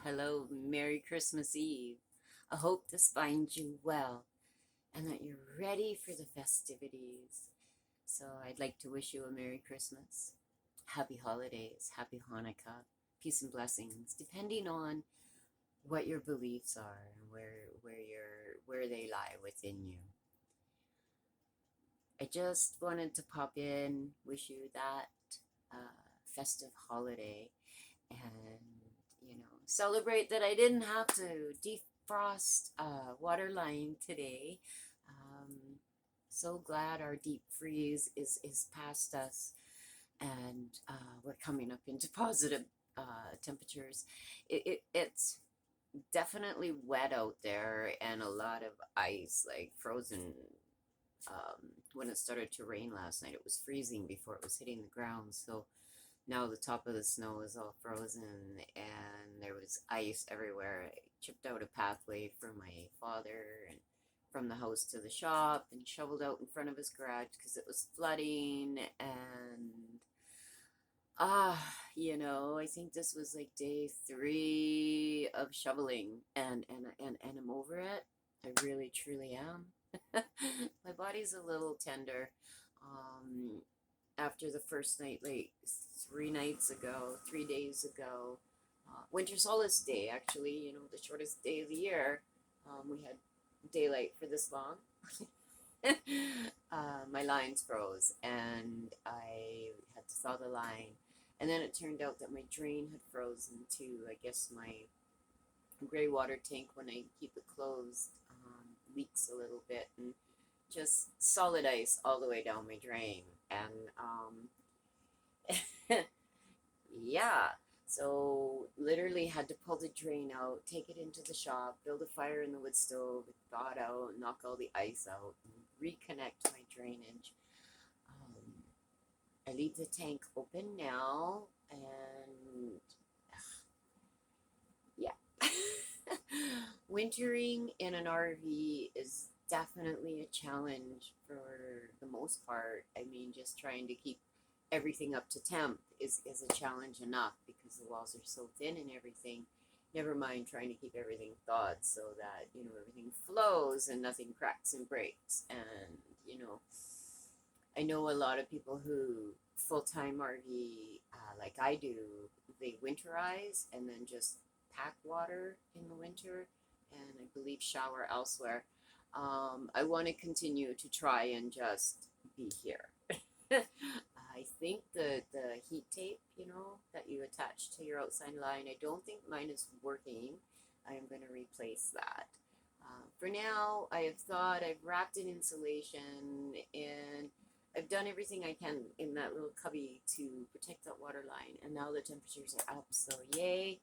hello, Merry Christmas Eve. I hope this finds you well and that you're ready for the festivities. So, I'd like to wish you a Merry Christmas, Happy Holidays, Happy Hanukkah, peace and blessings, depending on what your beliefs are and where they lie within you. I just wanted to pop in, wish you that festive holiday and celebrate that I didn't have to defrost water line today. So glad our deep freeze is past us, and we're coming up into positive temperatures. It's definitely wet out there and a lot of ice, like frozen. When it started to rain last night, it was freezing before it was hitting the ground. So now the top of the snow is all frozen and there was ice everywhere. I chipped out a pathway for my father and from the house to the shop and shoveled out in front of his garage because it was flooding. And I think this was like day 3 of shoveling, and I'm over it. I really truly am. My body's a little tender. Um, After the first night, like 3 days ago, Winter Solstice Day, actually, the shortest day of the year. We had daylight for this long. My lines froze and I had to thaw the line. And then it turned out that my drain had frozen too. I guess my gray water tank, when I keep it closed, leaks a little bit, and just solid ice all the way down my drain. And yeah, so literally had to pull the drain out, take it into the shop, build a fire in the wood stove, thaw it out, knock all the ice out, and reconnect my drainage. Um, I leave the tank open now, and yeah. Wintering in an RV is definitely a challenge for the most part. I mean, just trying to keep everything up to temp is a challenge enough because the walls are so thin and everything. Never mind trying to keep everything thawed so that, everything flows and nothing cracks and breaks. And, I know a lot of people who full-time RV, like I do, they winterize and then just pack water in the winter and I believe shower elsewhere. I want to continue to try and just be here. I think the heat tape, that you attach to your outside line, I don't think mine is working. I am going to replace that. For now, I have thought I've wrapped in insulation and I've done everything I can in that little cubby to protect that water line. And now the temperatures are up, so yay.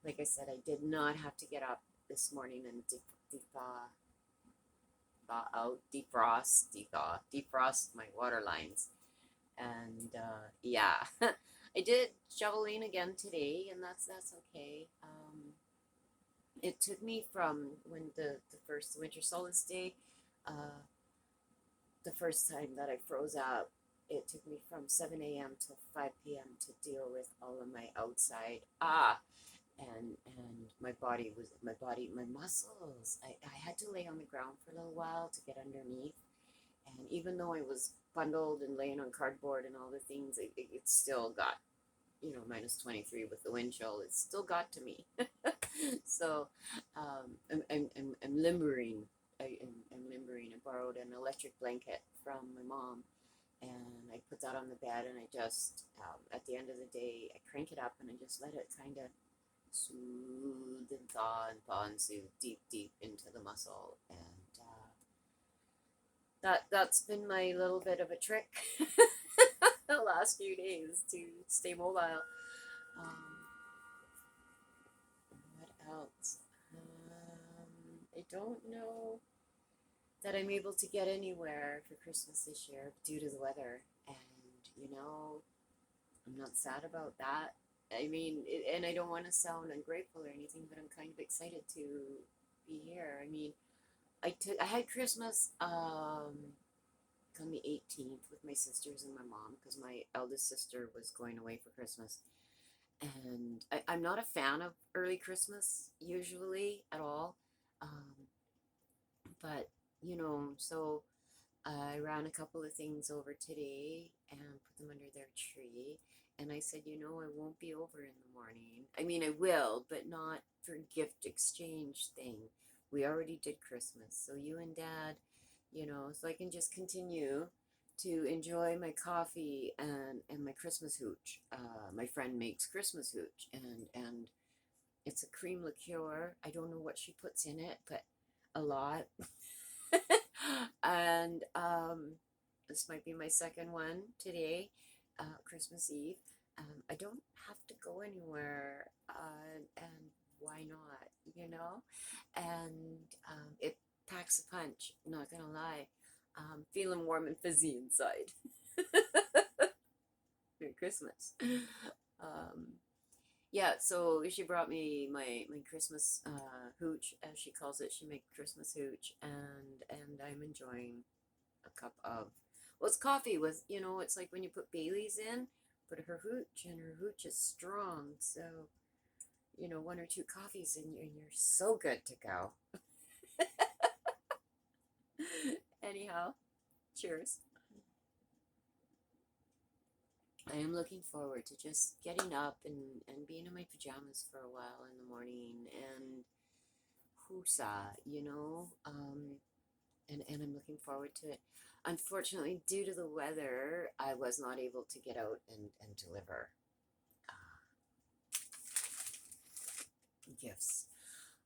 Like I said, I did not have to get up this morning and defrost my water lines. And yeah, I did shoveling again today, and that's okay. It took me from when the first Winter Solstice Day, uh, the first time that I froze up, it took me from 7 a.m. till 5 p.m. to deal with all of my outside and my muscles. I had to lay on the ground for a little while to get underneath. And even though I was bundled and laying on cardboard and all the things, it still got, minus 23 with the wind chill. It still got to me. So I'm limbering. I'm limbering. I borrowed an electric blanket from my mom and I put that on the bed and I just, at the end of the day, I crank it up and I just let it kind of soothe and thaw and soothe deep into the muscle. And that's been my little bit of a trick the last few days to stay mobile. What else? I don't know that I'm able to get anywhere for Christmas this year due to the weather. And, I'm not sad about that. I mean, and I don't want to sound ungrateful or anything, but I'm kind of excited to be here. I mean, I had Christmas on the 18th with my sisters and my mom because my eldest sister was going away for Christmas. And I'm not a fan of early Christmas usually at all. Um, but, so I ran a couple of things over today and put them under their tree. And I said, I won't be over in the morning. I mean, I will, but not for gift exchange thing. We already did Christmas. So you and Dad, so I can just continue to enjoy my coffee and my Christmas hooch. My friend makes Christmas hooch, and it's a cream liqueur. I don't know what she puts in it, but a lot. And this might be my second one today, Christmas Eve. I don't have to go anywhere, and why not, And it packs a punch, not gonna lie. Feeling warm and fuzzy inside. Merry Christmas. Um, yeah, so she brought me my Christmas hooch, as she calls it. She makes Christmas hooch, and I'm enjoying a cup of, well, it's coffee with, it's like when you put Bailey's in, put her hooch, and her hooch is strong. So, one or two coffees, and you're so good to go. Anyhow, cheers. I am looking forward to just getting up and being in my pajamas for a while in the morning and whoosah, and I'm looking forward to it. Unfortunately, due to the weather, I was not able to get out and deliver gifts.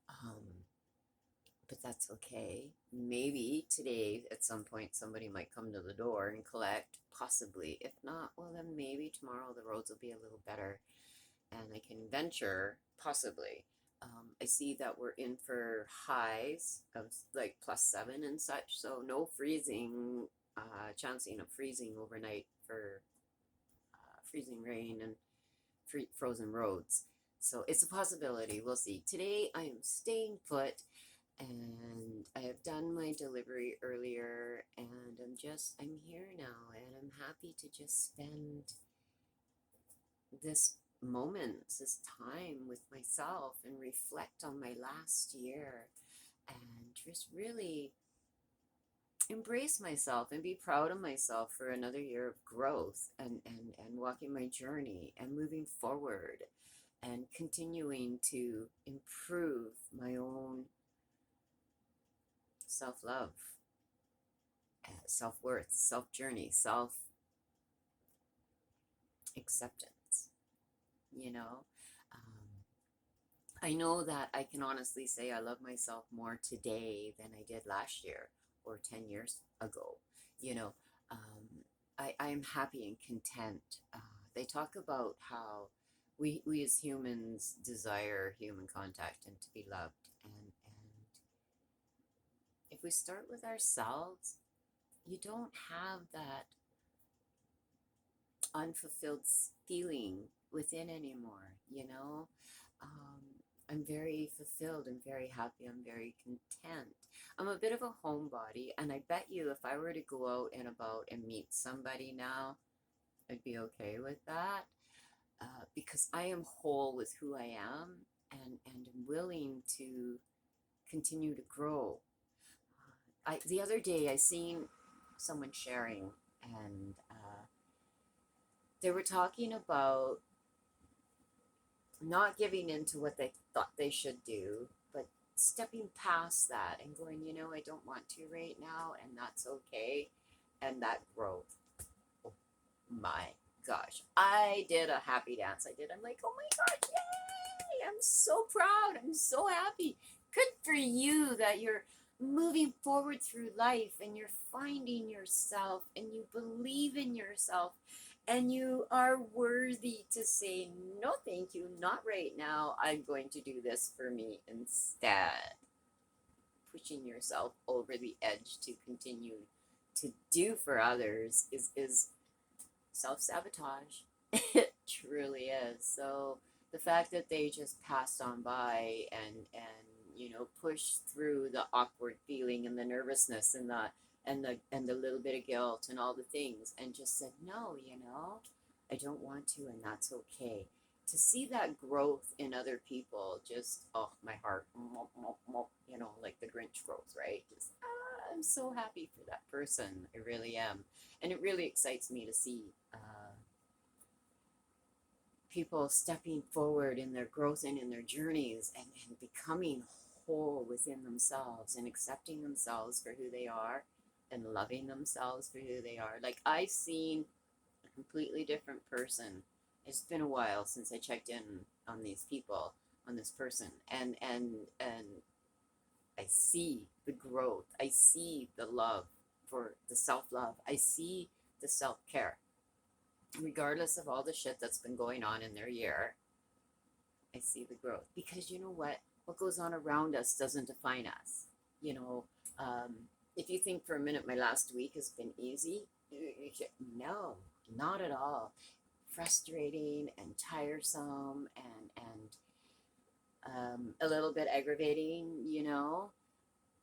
Um, but that's okay. Maybe today at some point somebody might come to the door and collect, possibly. If not, well, then maybe tomorrow the roads will be a little better and I can venture, possibly. I see that we're in for highs of like +7 and such, so no freezing, chancing of freezing overnight for freezing rain and frozen roads. So it's a possibility. We'll see. Today I am staying put and I have done my delivery earlier and I'm here now and I'm happy to just spend this moment, this time with myself and reflect on my last year and just really embrace myself and be proud of myself for another year of growth and walking my journey and moving forward and continuing to improve my own self-love, self-worth, self-journey, self-acceptance, you know. Um, I know that I can honestly say I love myself more today than I did last year or 10 years ago. You know, I'm happy and content. They talk about how we as humans desire human contact and to be loved. And if we start with ourselves, you don't have that unfulfilled feeling within anymore, I'm very fulfilled. I'm very happy. I'm very content. I'm a bit of a homebody, and I bet you if I were to go out and about and meet somebody now, I'd be okay with that because I am whole with who I am and am willing to continue to grow. The other day I seen someone sharing, and they were talking about not giving in to what they thought they should do, but stepping past that and going, I don't want to right now, and that's okay. And that growth. Oh my gosh. I did a happy dance. I'm like, oh my gosh, yay! I'm so proud. I'm so happy. Good for you that you're moving forward through life and you're finding yourself and you believe in yourself and you are worthy to say, no, thank you, not right now. I'm going to do this for me instead. Pushing yourself over the edge to continue to do for others is self sabotage. It truly is. So the fact that they just passed on by and pushed through the awkward feeling and the nervousness and the little bit of guilt and all the things and just said no, I don't want to, and that's okay. to see that growth in other people, just, oh, my heart, like the Grinch growth, right? Just, I'm so happy for that person. I really am. And it really excites me to see people stepping forward in their growth and in their journeys, and becoming whole within themselves and accepting themselves for who they are and loving themselves for who they are. Like, I've seen a completely different person. It's been a while since I checked in on these people, on this person, and I see the growth. I see the love for the self-love. I see the self-care. Regardless of all the shit that's been going on in their year, I see the growth. Because you know what? What goes on around us doesn't define us. You know, um, if you think for a minute my last week has been easy, no, not at all. Frustrating and tiresome and a little bit aggravating,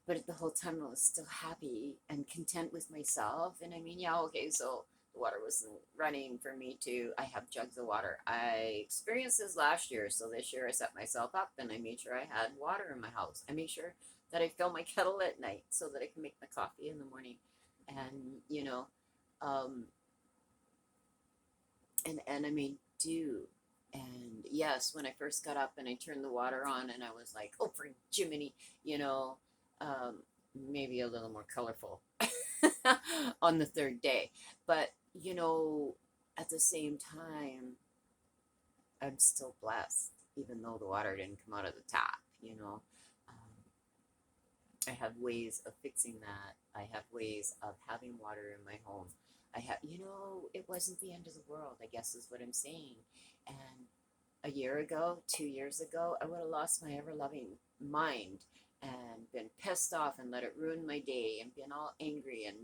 but the whole time I was still happy and content with myself. And I mean, yeah, okay, so the water wasn't running for me too. I have jugs of water. I experienced this last year, so this year I set myself up and I made sure I had water in my house. I made sure that I fill my kettle at night so that I can make my coffee in the morning. And, um, and I made do. And yes, when I first got up and I turned the water on and I was like, oh, for Jiminy, you know, um, maybe a little more colorful on the third day. But, at the same time, I'm still blessed, even though the water didn't come out of the tap, Um, I have ways of fixing that. I have ways of having water in my home. It wasn't the end of the world, I guess is what I'm saying. And a year ago, 2 years ago, I would have lost my ever loving mind and been pissed off and let it ruin my day and been all angry and,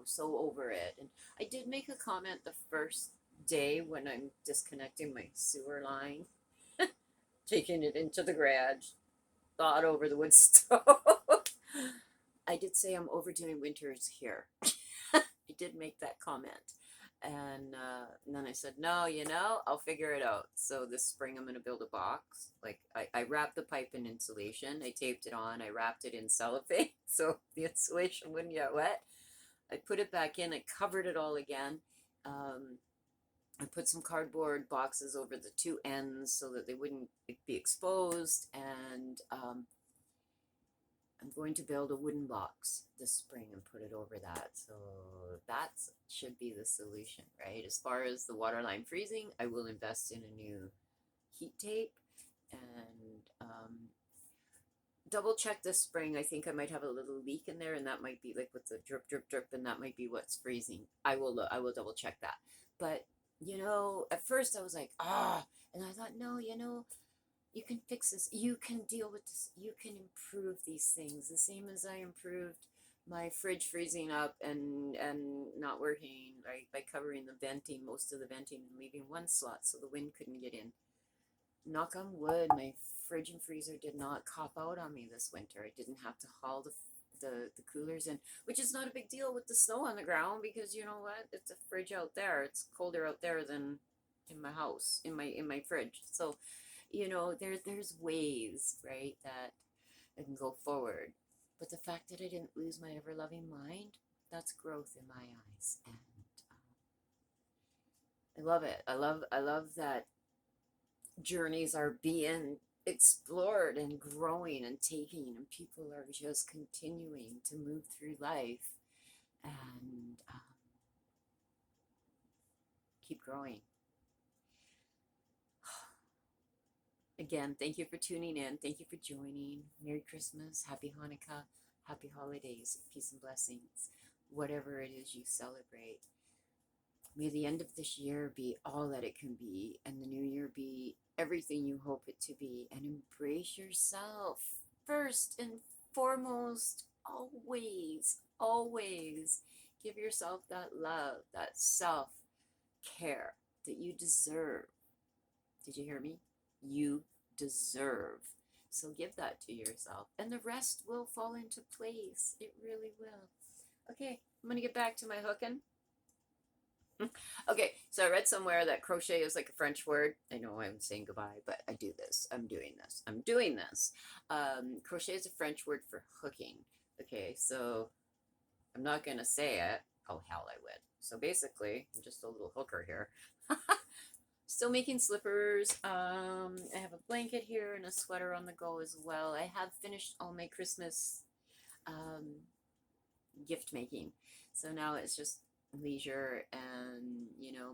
so over it. And I did make a comment the first day when I'm disconnecting my sewer line, taking it into the garage, thawed over the wood stove. I did say I'm overdoing winters here. I did make that comment. And then I said, no, I'll figure it out. So this spring I'm going to build a box. Like, I wrapped the pipe in insulation. I taped it on. I wrapped it in cellophane so the insulation wouldn't get wet. I put it back in. I covered it all again. I put some cardboard boxes over the two ends so that they wouldn't be exposed. And I'm going to build a wooden box this spring and put it over that. So that should be the solution, right? As far as the water line freezing, I will invest in a new heat tape and double check this spring. I think I might have a little leak in there, and that might be like with the drip, drip, drip, and that might be what's freezing. I will double check that. But at first I was like, and I thought, no, you can fix this. You can deal with this. You can improve these things. The same as I improved my fridge freezing up and not working, right, by covering the venting, most of the venting, and leaving one slot so the wind couldn't get in. Knock on wood, my fridge and freezer did not cop out on me this winter. I didn't have to haul the coolers in, which is not a big deal with the snow on the ground, because you know what? It's a fridge out there. It's colder out there than in my house, in my fridge. So there's ways, right, that I can go forward. But the fact that I didn't lose my ever loving mind, that's growth in my eyes. And I love it. I love that journeys are being explored and growing and taking, and people are just continuing to move through life and keep growing. Again, thank you for tuning in. Thank you for joining. Merry Christmas, Happy Hanukkah, Happy Holidays, peace and blessings, whatever it is you celebrate. May the end of this year be all that it can be, and the new year be everything you hope it to be, and embrace yourself first and foremost. Always, always give yourself that love, that self care that you deserve. Did you hear me? You deserve. So give that to yourself, and the rest will fall into place. It really will. Okay, I'm going to get back to my hooking. Okay, so I read somewhere that crochet is like a French word. I know I'm saying goodbye, but I do this. I'm doing this. I'm doing this. Crochet is a French word for hooking. Okay, so I'm not gonna say it. Oh hell, I would. So basically, I'm just a little hooker here. Still making slippers. I have a blanket here and a sweater on the go as well. I have finished all my Christmas um, gift making. So now it's just leisure, and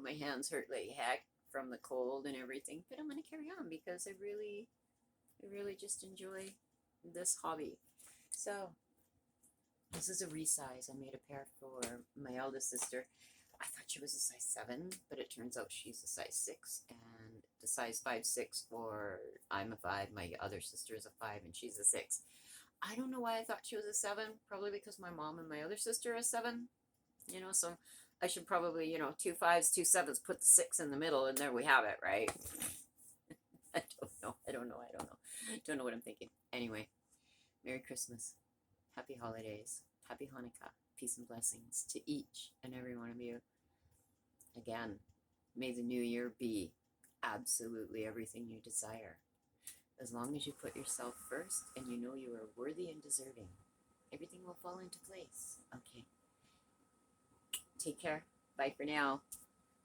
my hands hurt like heck from the cold and everything, but I'm going to carry on because I really just enjoy this hobby. So this is a resize. I made a pair for my eldest sister. I thought she was a size 7, but it turns out she's a size 6, and the size 5'6" for I'm a 5, my other sister is a 5, and she's a 6. I don't know why I thought she was a 7. Probably because my mom and my other sister are 7. So I should probably, 2 5s, 2 7s, put the 6 in the middle, and there we have it, right? I don't know. I don't know. I don't know. Don't know what I'm thinking. Anyway, Merry Christmas. Happy holidays. Happy Hanukkah. Peace and blessings to each and every one of you. Again, may the new year be absolutely everything you desire. As long as you put yourself first and you know you are worthy and deserving, everything will fall into place. Okay. Take care. Bye for now.